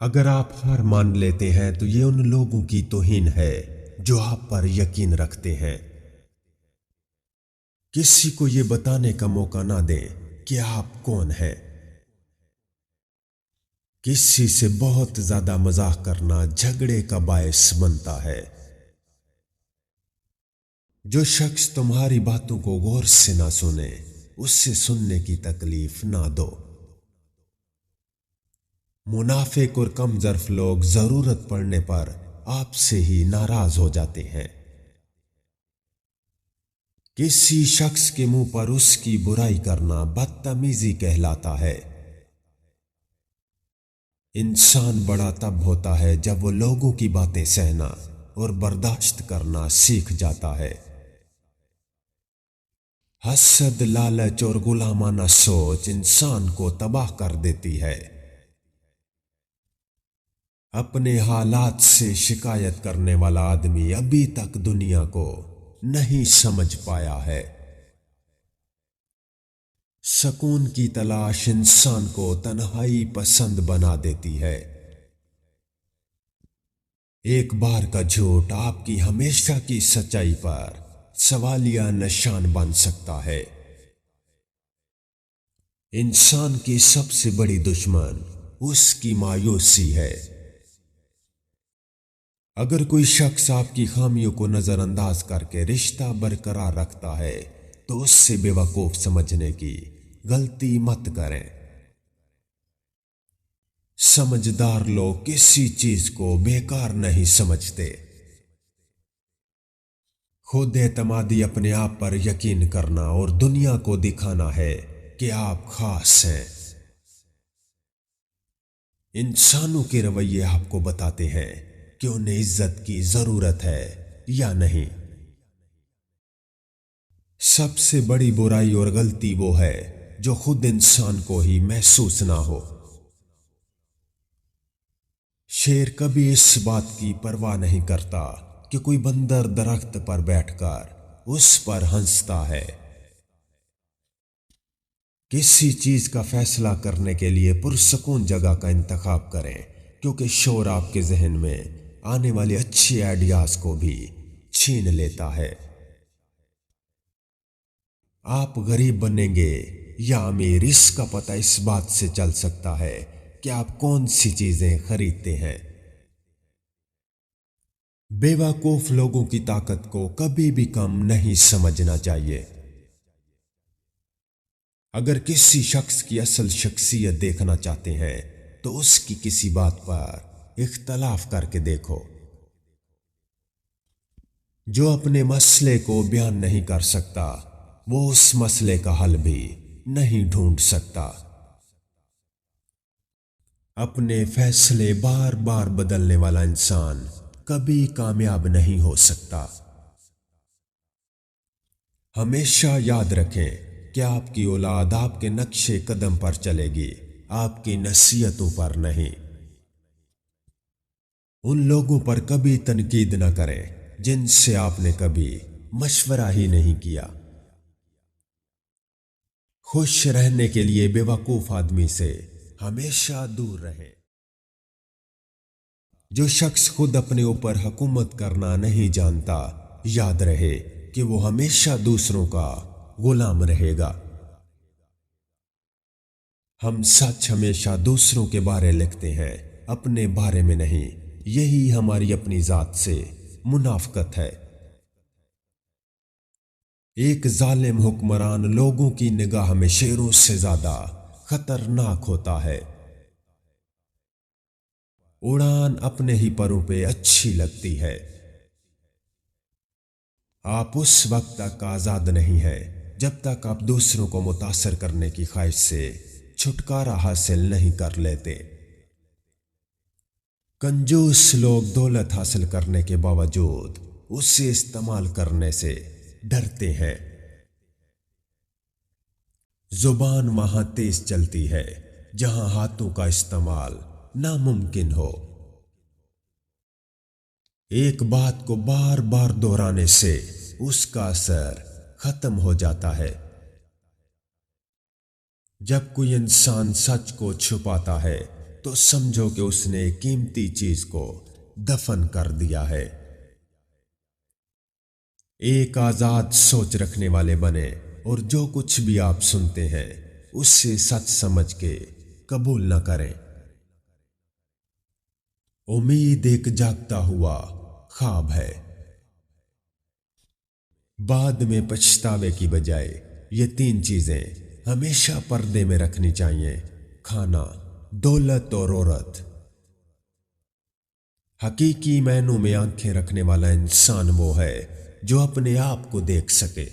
اگر آپ ہار مان لیتے ہیں تو یہ ان لوگوں کی توہین ہے جو آپ پر یقین رکھتے ہیں۔ کسی کو یہ بتانے کا موقع نہ دیں کہ آپ کون ہیں۔ کسی سے بہت زیادہ مزاح کرنا جھگڑے کا باعث بنتا ہے۔ جو شخص تمہاری باتوں کو غور سے نہ سنے، اس سے سننے کی تکلیف نہ دو۔ منافق اور کم ظرف لوگ ضرورت پڑنے پر آپ سے ہی ناراض ہو جاتے ہیں۔ کسی شخص کے منہ پر اس کی برائی کرنا بدتمیزی کہلاتا ہے۔ انسان بڑا تب ہوتا ہے جب وہ لوگوں کی باتیں سہنا اور برداشت کرنا سیکھ جاتا ہے۔ حسد، لالچ اور غلامانہ سوچ انسان کو تباہ کر دیتی ہے۔ اپنے حالات سے شکایت کرنے والا آدمی ابھی تک دنیا کو نہیں سمجھ پایا ہے۔ سکون کی تلاش انسان کو تنہائی پسند بنا دیتی ہے۔ ایک بار کا جھوٹ آپ کی ہمیشہ کی سچائی پر سوالیہ نشان بن سکتا ہے۔ انسان کی سب سے بڑی دشمن اس کی مایوسی ہے۔ اگر کوئی شخص آپ کی خامیوں کو نظر انداز کر کے رشتہ برقرار رکھتا ہے تو اس سے بے وقوف سمجھنے کی غلطی مت کریں۔ سمجھدار لوگ کسی چیز کو بیکار نہیں سمجھتے۔ خود اعتمادی اپنے آپ پر یقین کرنا اور دنیا کو دکھانا ہے کہ آپ خاص ہیں۔ انسانوں کے رویے آپ کو بتاتے ہیں کہ انہیں عزت کی ضرورت ہے یا نہیں۔ سب سے بڑی برائی اور غلطی وہ ہے جو خود انسان کو ہی محسوس نہ ہو۔ شیر کبھی اس بات کی پرواہ نہیں کرتا کہ کوئی بندر درخت پر بیٹھ کر اس پر ہنستا ہے۔ کسی چیز کا فیصلہ کرنے کے لیے پرسکون جگہ کا انتخاب کریں، کیونکہ شور آپ کے ذہن میں آنے والے اچھے آئیڈیاز کو بھی چھین لیتا ہے۔ آپ غریب بنیں گے یا امیر، اس کا پتہ اس بات سے چل سکتا ہے کہ آپ کون سی چیزیں خریدتے ہیں۔ بے وقوف لوگوں کی طاقت کو کبھی بھی کم نہیں سمجھنا چاہیے۔ اگر کسی شخص کی اصل شخصیت دیکھنا چاہتے ہیں تو اس کی کسی بات پر اختلاف کر کے دیکھو۔ جو اپنے مسئلے کو بیان نہیں کر سکتا وہ اس مسئلے کا حل بھی نہیں ڈھونڈ سکتا۔ اپنے فیصلے بار بار بدلنے والا انسان کبھی کامیاب نہیں ہو سکتا۔ ہمیشہ یاد رکھیں کہ آپ کی اولاد آپ کے نقش قدم پر چلے گی، آپ کی نصیحتوں پر نہیں۔ ان لوگوں پر کبھی تنقید نہ کریں جن سے آپ نے کبھی مشورہ ہی نہیں کیا۔ خوش رہنے کے لیے بے وقوف آدمی سے ہمیشہ دور رہیں۔ جو شخص خود اپنے اوپر حکومت کرنا نہیں جانتا، یاد رہے کہ وہ ہمیشہ دوسروں کا غلام رہے گا۔ ہم سچ ہمیشہ دوسروں کے بارے لکھتے ہیں، اپنے بارے میں نہیں۔ یہی ہماری اپنی ذات سے منافقت ہے۔ ایک ظالم حکمران لوگوں کی نگاہ میں شیروں سے زیادہ خطرناک ہوتا ہے۔ اڑان اپنے ہی پروں پہ اچھی لگتی ہے۔ آپ اس وقت تک آزاد نہیں ہیں جب تک آپ دوسروں کو متاثر کرنے کی خواہش سے چھٹکارا حاصل نہیں کر لیتے۔ کنجوس لوگ دولت حاصل کرنے کے باوجود اسے استعمال کرنے سے ڈرتے ہیں۔ زبان وہاں تیز چلتی ہے جہاں ہاتھوں کا استعمال ناممکن ہو۔ ایک بات کو بار بار دہرانے سے اس کا اثر ختم ہو جاتا ہے۔ جب کوئی انسان سچ کو چھپاتا ہے تو سمجھو کہ اس نے قیمتی چیز کو دفن کر دیا ہے۔ ایک آزاد سوچ رکھنے والے بنے اور جو کچھ بھی آپ سنتے ہیں اس سے سچ سمجھ کے قبول نہ کریں۔ امید ایک جاگتا ہوا خواب ہے، بعد میں پچھتاوے کی بجائے یہ 3 چیزیں ہمیشہ پردے میں رکھنی چاہیے: کھانا، دولت اور عورت۔ حقیقی معنوں میں آنکھیں رکھنے والا انسان وہ ہے جو اپنے آپ کو دیکھ سکے۔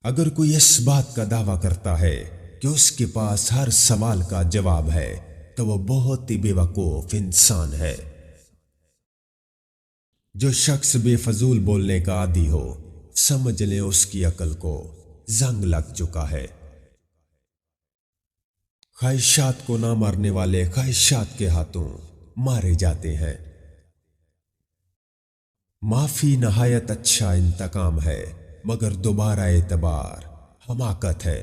اگر کوئی اس بات کا دعویٰ کرتا ہے کہ اس کے پاس ہر سوال کا جواب ہے تو وہ بہت ہی بے وقوف انسان ہے۔ جو شخص بے فضول بولنے کا عادی ہو، سمجھ لیں اس کی عقل کو زنگ لگ چکا ہے۔ خواہشات کو نہ مارنے والے خواہشات کے ہاتھوں مارے جاتے ہیں۔ معافی نہایت اچھا انتقام ہے، مگر دوبارہ اعتبار حماقت ہے۔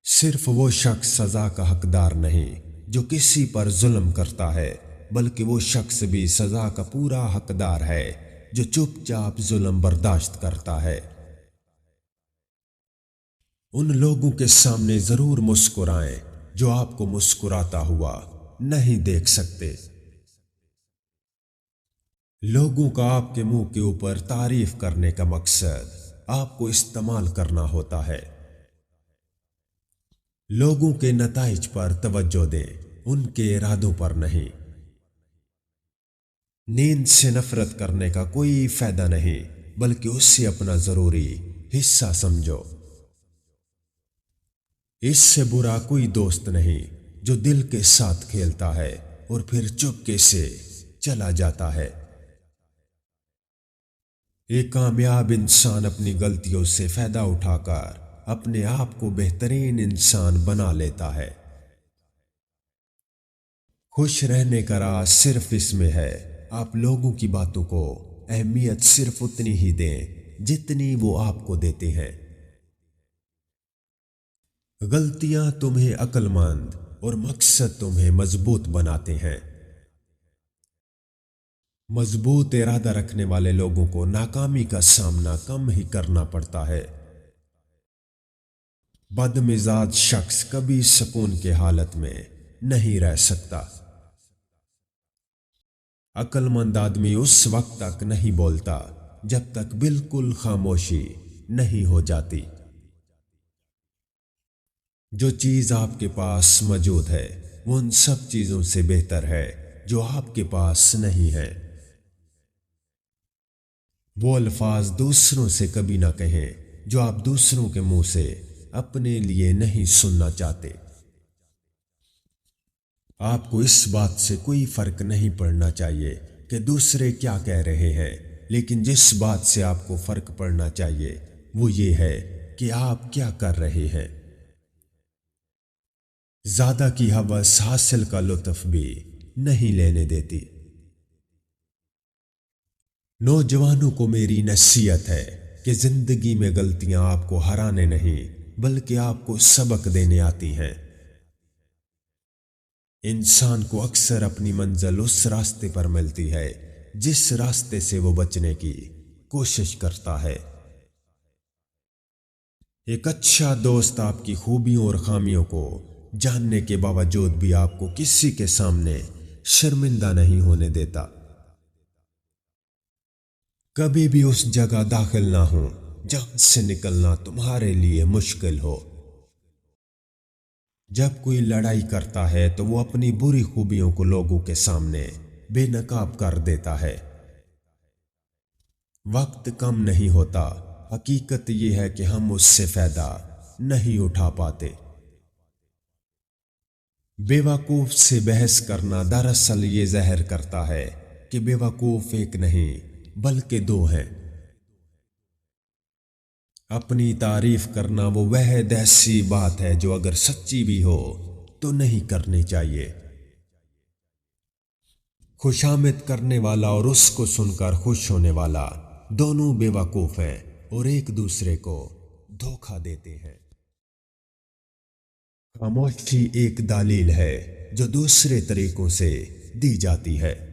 صرف وہ شخص سزا کا حقدار نہیں جو کسی پر ظلم کرتا ہے، بلکہ وہ شخص بھی سزا کا پورا حقدار ہے جو چپ چاپ ظلم برداشت کرتا ہے۔ ان لوگوں کے سامنے ضرور مسکرائیں جو آپ کو مسکراتا ہوا نہیں دیکھ سکتے۔ لوگوں کا آپ کے منہ کے اوپر تعریف کرنے کا مقصد آپ کو استعمال کرنا ہوتا ہے۔ لوگوں کے نتائج پر توجہ دیں، ان کے ارادوں پر نہیں۔ نیند سے نفرت کرنے کا کوئی فائدہ نہیں، بلکہ اس سے اپنا ضروری حصہ سمجھو۔ اس سے برا کوئی دوست نہیں جو دل کے ساتھ کھیلتا ہے اور پھر چپکے سے چلا جاتا ہے۔ ایک کامیاب انسان اپنی غلطیوں سے فائدہ اٹھا کر اپنے آپ کو بہترین انسان بنا لیتا ہے۔ خوش رہنے کا راز صرف اس میں ہے، آپ لوگوں کی باتوں کو اہمیت صرف اتنی ہی دیں جتنی وہ آپ کو دیتے ہیں۔ غلطیاں تمہیں عقل مند اور مقصد تمہیں مضبوط بناتے ہیں۔ مضبوط ارادہ رکھنے والے لوگوں کو ناکامی کا سامنا کم ہی کرنا پڑتا ہے۔ بد مزاج شخص کبھی سکون کے حالت میں نہیں رہ سکتا۔ عقل مند آدمی اس وقت تک نہیں بولتا جب تک بالکل خاموشی نہیں ہو جاتی۔ جو چیز آپ کے پاس موجود ہے وہ ان سب چیزوں سے بہتر ہے جو آپ کے پاس نہیں ہے۔ وہ الفاظ دوسروں سے کبھی نہ کہیں جو آپ دوسروں کے منہ سے اپنے لیے نہیں سننا چاہتے۔ آپ کو اس بات سے کوئی فرق نہیں پڑنا چاہیے کہ دوسرے کیا کہہ رہے ہیں، لیکن جس بات سے آپ کو فرق پڑنا چاہیے وہ یہ ہے کہ آپ کیا کر رہے ہیں۔ زیادہ کی ہوس حاصل کا لطف بھی نہیں لینے دیتی۔ نوجوانوں کو میری نصیحت ہے کہ زندگی میں غلطیاں آپ کو ہرانے نہیں بلکہ آپ کو سبق دینے آتی ہیں۔ انسان کو اکثر اپنی منزل اس راستے پر ملتی ہے جس راستے سے وہ بچنے کی کوشش کرتا ہے۔ ایک اچھا دوست آپ کی خوبیوں اور خامیوں کو جاننے کے باوجود بھی آپ کو کسی کے سامنے شرمندہ نہیں ہونے دیتا۔ کبھی بھی اس جگہ داخل نہ ہو جہاں سے نکلنا تمہارے لیے مشکل ہو۔ جب کوئی لڑائی کرتا ہے تو وہ اپنی بری خوبیوں کو لوگوں کے سامنے بے نقاب کر دیتا ہے۔ وقت کم نہیں ہوتا، حقیقت یہ ہے کہ ہم اس سے فائدہ نہیں اٹھا پاتے۔ بے وقوف سے بحث کرنا دراصل یہ ظاہر کرتا ہے کہ بے وقوف ایک نہیں بلکہ 2 ہیں۔ اپنی تعریف کرنا وہ واحد ایسی بات ہے جو اگر سچی بھی ہو تو نہیں کرنی چاہیے۔ خوشامد کرنے والا اور اس کو سن کر خوش ہونے والا دونوں بے وقوف ہیں اور ایک دوسرے کو دھوکہ دیتے ہیں۔ خاموشی ایک دلیل ہے جو دوسرے طریقوں سے دی جاتی ہے۔